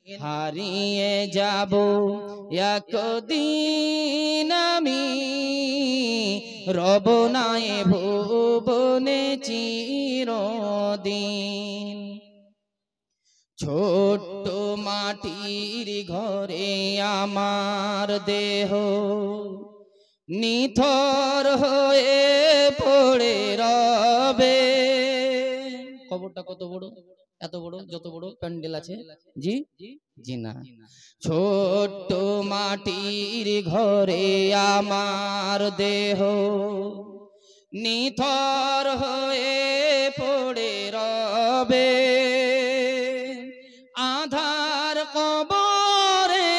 হারিয়ে যাব একদিন আমি, রব নাই ভুবনে চিরদিন। ছোট্ট মাটির ঘরে আমার দেহ নিথর হয়ে পড়ে রবে। কবরটা কত বড়, এত বড়, যত বড় প্যান্ডেল আছে। জি জি না, ছোট্ট মাটির ঘরে আমার দেহ নিথর হয়ে পড়ে রবে। আধার কবরে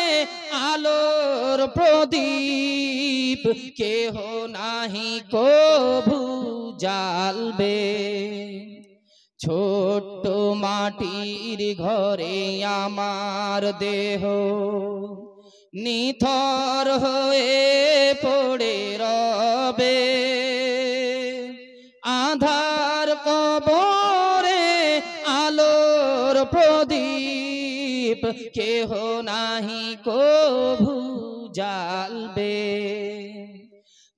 আলোর প্রদীপ কেহ নাহি কভু জ্বালবে। ছোট্ট মাটির ঘরে আমার দেহ নিথর হয়ে পড়ে রবে। আধার কবরে আলোর প্রদীপ কেহ নাহি কভু জ্বালবে।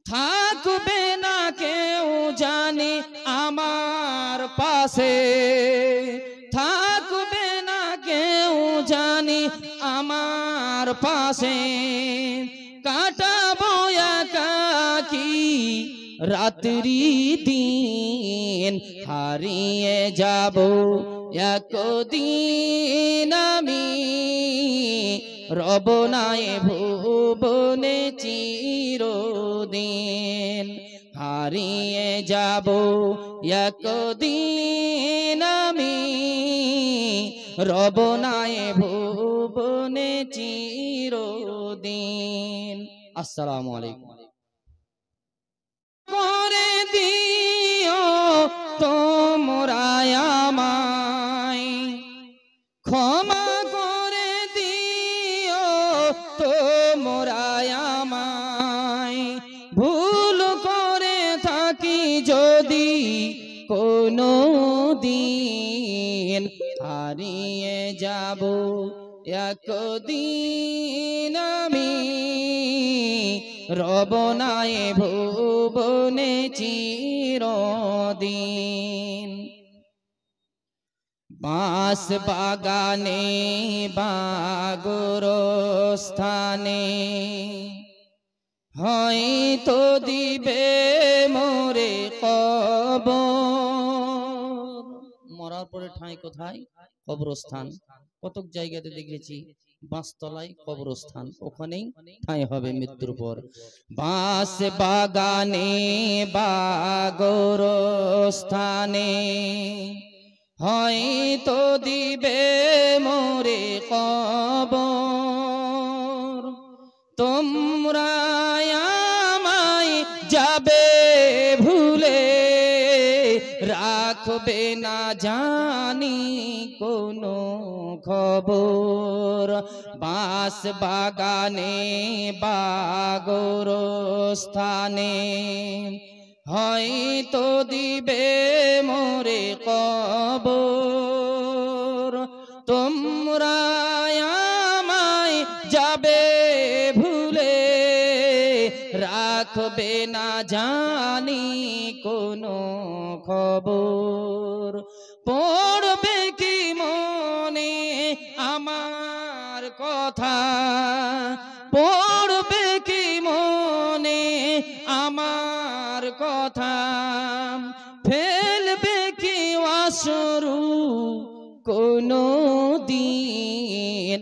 থাকবে না কেউ জানি আমার পাশে, থাকবে না কেউ জানি আমার পাশে। কাটাবো একাকী রাত্রি দিন, হারিয়ে যাব একদিন আমি, রব নাই ভুবনে চিরদিন। হারিয়ে যাব একদিন আমি, রব নাই ভুবনে চিরদিন। আসসালামু আলাইকুম। করে দিও তোমরা আমায়, ক্ষমা করে দিও তোমরা আমায়। ভুল করে থাকি যদি কোনো দিন, হারিয়ে যাব একদিন আমি, রব নাই ভুবনে চিরদিন। বাঁশ বাগানে বা গোরস্থানে হয়তো দিবে মোরে কবর। মরার পরে ঠাঁই কোথায়? কবরস্থান। কতক জায়গাতে দেখেছি বাঁশতলায় কবরস্থান, ওখানেই ঠাঁই হবে মৃত্যুর পর। বাঁশ বাগানে বা গোরস্থানে হয়তো দিবে মোরে কবর। তোমরা আমায় যাবে ভুলে, রাখবে না জানি কোনো খবর। বাঁশ বাগানে বা গোরস্থানে হয়তো দিবে মোরে কবর। তোমরা আমায় যাবে ভুলে, রাখবে না জানি কোনো খবর। পড়বে কি মনে আমার কথা, পড়বে কি মনে আমার কথা। ফেলবে কি অশ্রু কোনো